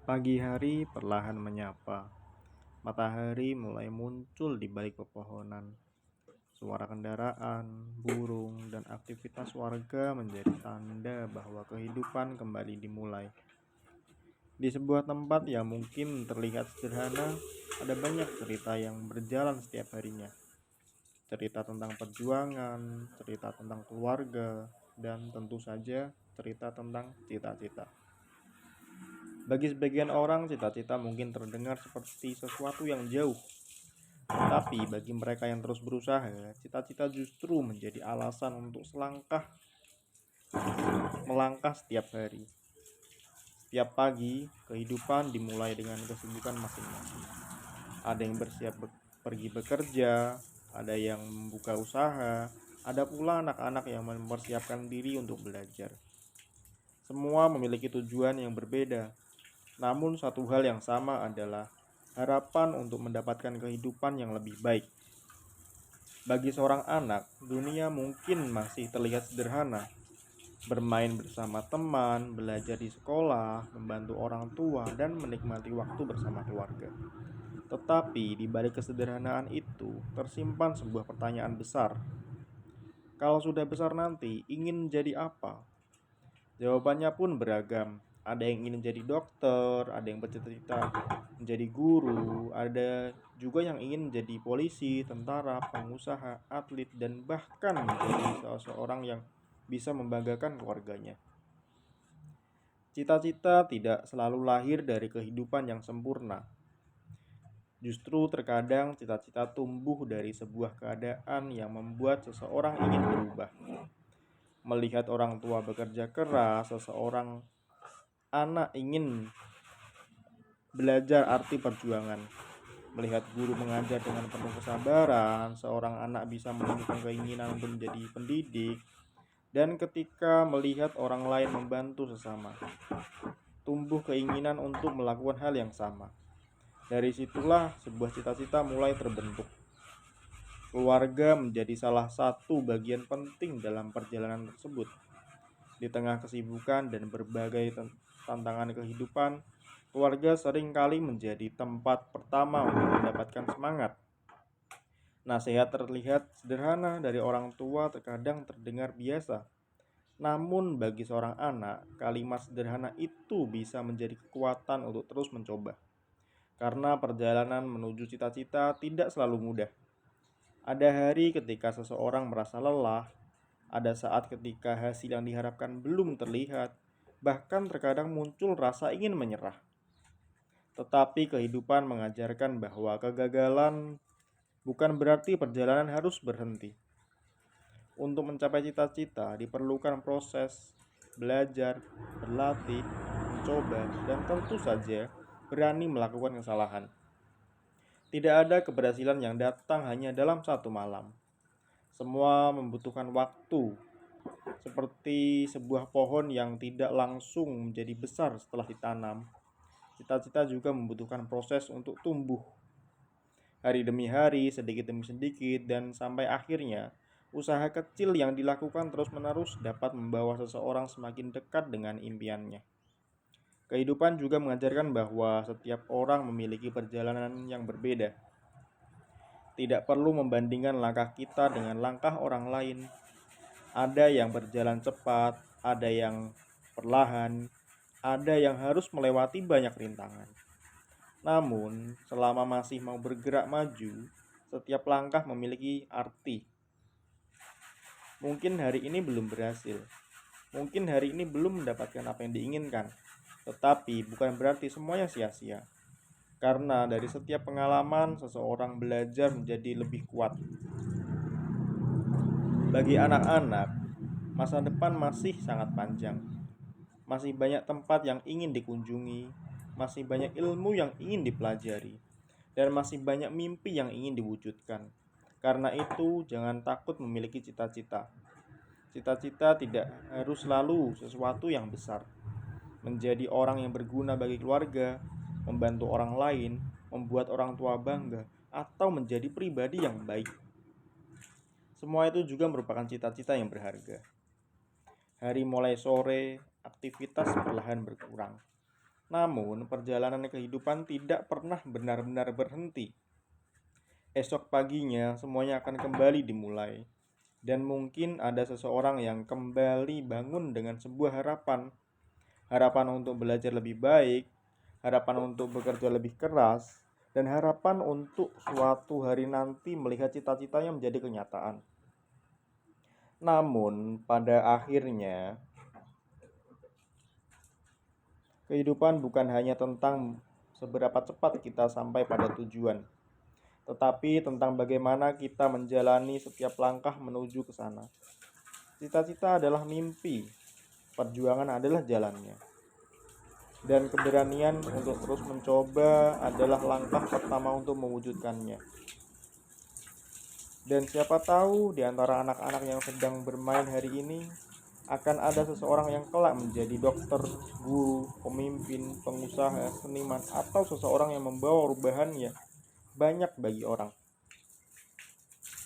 Pagi hari perlahan menyapa. Matahari mulai muncul di balik pepohonan. Suara kendaraan, burung, dan aktivitas warga menjadi tanda bahwa kehidupan kembali dimulai. Di sebuah tempat yang mungkin terlihat sederhana, ada banyak cerita yang berjalan setiap harinya. Cerita tentang perjuangan, cerita tentang keluarga, dan tentu saja cerita tentang cita-cita. Bagi sebagian orang, cita-cita mungkin terdengar seperti sesuatu yang jauh. Tapi bagi mereka yang terus berusaha, cita-cita justru menjadi alasan untuk melangkah setiap hari. Setiap pagi, kehidupan dimulai dengan kesibukan masing-masing. Ada yang pergi bekerja, ada yang membuka usaha, ada pula anak-anak yang mempersiapkan diri untuk belajar. Semua memiliki tujuan yang berbeda, namun satu hal yang sama adalah harapan untuk mendapatkan kehidupan yang lebih baik. Bagi seorang anak, dunia mungkin masih terlihat sederhana. Bermain bersama teman, belajar di sekolah, membantu orang tua, dan menikmati waktu bersama keluarga. Tetapi di balik kesederhanaan itu tersimpan sebuah pertanyaan besar. Kalau sudah besar nanti, ingin jadi apa? Jawabannya pun beragam. Ada yang ingin jadi dokter, ada yang bercita-cita menjadi guru, ada juga yang ingin menjadi polisi, tentara, pengusaha, atlet, dan bahkan menjadi seseorang yang bisa membanggakan keluarganya. Cita-cita tidak selalu lahir dari kehidupan yang sempurna. Justru terkadang cita-cita tumbuh dari sebuah keadaan yang membuat seseorang ingin berubah. Melihat orang tua bekerja keras, seseorang anak ingin belajar arti perjuangan. Melihat guru mengajar dengan penuh kesabaran, seorang anak bisa menemukan keinginan untuk menjadi pendidik. Dan ketika melihat orang lain membantu sesama, tumbuh keinginan untuk melakukan hal yang sama. Dari situlah sebuah cita-cita mulai terbentuk. Keluarga menjadi salah satu bagian penting dalam perjalanan tersebut. Di tengah kesibukan dan berbagai tantangan kehidupan, keluarga seringkali menjadi tempat pertama untuk mendapatkan semangat. Nasihat terlihat sederhana dari orang tua terkadang terdengar biasa. Namun bagi seorang anak, kalimat sederhana itu bisa menjadi kekuatan untuk terus mencoba. Karena perjalanan menuju cita-cita tidak selalu mudah. Ada hari ketika seseorang merasa lelah, ada saat ketika hasil yang diharapkan belum terlihat, bahkan terkadang muncul rasa ingin menyerah. Tetapi kehidupan mengajarkan bahwa kegagalan bukan berarti perjalanan harus berhenti. Untuk mencapai cita-cita diperlukan proses belajar, berlatih, mencoba, dan tentu saja berani melakukan kesalahan. Tidak ada keberhasilan yang datang hanya dalam satu malam. Semua membutuhkan waktu, seperti sebuah pohon yang tidak langsung menjadi besar setelah ditanam. Cita-cita juga membutuhkan proses untuk tumbuh. Hari demi hari, sedikit demi sedikit, dan sampai akhirnya, usaha kecil yang dilakukan terus-menerus dapat membawa seseorang semakin dekat dengan impiannya. Kehidupan juga mengajarkan bahwa setiap orang memiliki perjalanan yang berbeda. Tidak perlu membandingkan langkah kita dengan langkah orang lain. Ada yang berjalan cepat, ada yang perlahan, ada yang harus melewati banyak rintangan. Namun, selama masih mau bergerak maju, setiap langkah memiliki arti. Mungkin hari ini belum berhasil, mungkin hari ini belum mendapatkan apa yang diinginkan, tetapi bukan berarti semuanya sia-sia. Karena dari setiap pengalaman, seseorang belajar menjadi lebih kuat. Bagi anak-anak, masa depan masih sangat panjang. Masih banyak tempat yang ingin dikunjungi, masih banyak ilmu yang ingin dipelajari, dan masih banyak mimpi yang ingin diwujudkan. Karena itu, jangan takut memiliki cita-cita. Cita-cita tidak harus selalu sesuatu yang besar. Menjadi orang yang berguna bagi keluarga, membantu orang lain, membuat orang tua bangga, atau menjadi pribadi yang baik. Semua itu juga merupakan cita-cita yang berharga. Hari mulai sore, aktivitas perlahan berkurang. Namun, perjalanan kehidupan tidak pernah benar-benar berhenti. Esok paginya, semuanya akan kembali dimulai. Dan mungkin ada seseorang yang kembali bangun dengan sebuah harapan. Harapan untuk belajar lebih baik, harapan untuk bekerja lebih keras, dan harapan untuk suatu hari nanti melihat cita-citanya menjadi kenyataan. Namun, pada akhirnya, kehidupan bukan hanya tentang seberapa cepat kita sampai pada tujuan, tetapi tentang bagaimana kita menjalani setiap langkah menuju ke sana. Cita-cita adalah mimpi, perjuangan adalah jalannya, dan keberanian untuk terus mencoba adalah langkah pertama untuk mewujudkannya. Dan siapa tahu di antara anak-anak yang sedang bermain hari ini akan ada seseorang yang kelak menjadi dokter, guru, pemimpin, pengusaha, seniman, atau seseorang yang membawa perubahan ya banyak bagi orang.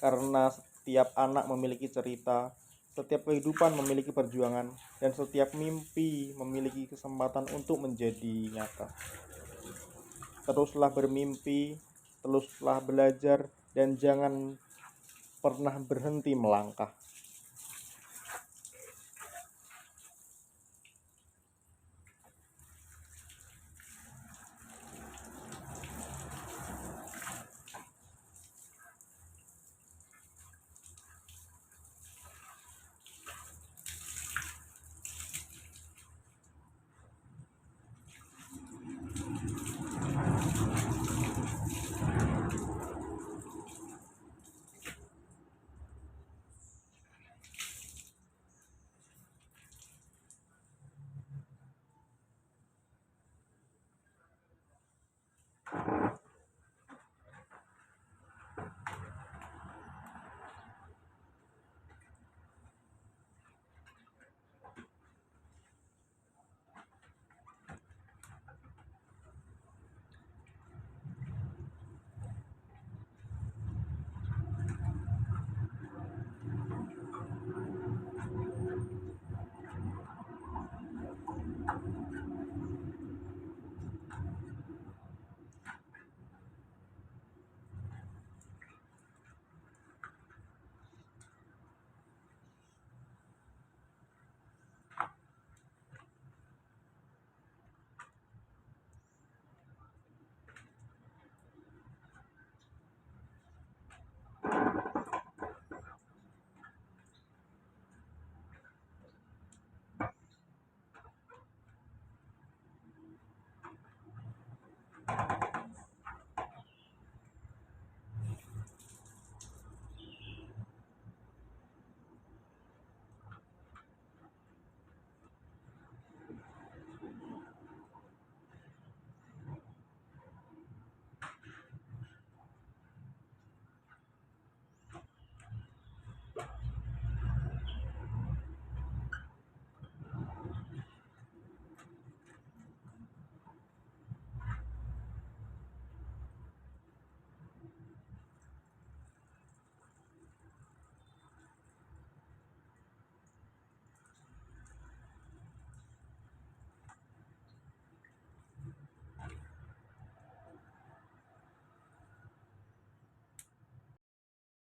Karena setiap anak memiliki cerita, setiap kehidupan memiliki perjuangan, dan setiap mimpi memiliki kesempatan untuk menjadi nyata. Teruslah bermimpi, teruslah belajar, dan jangan pernah berhenti melangkah.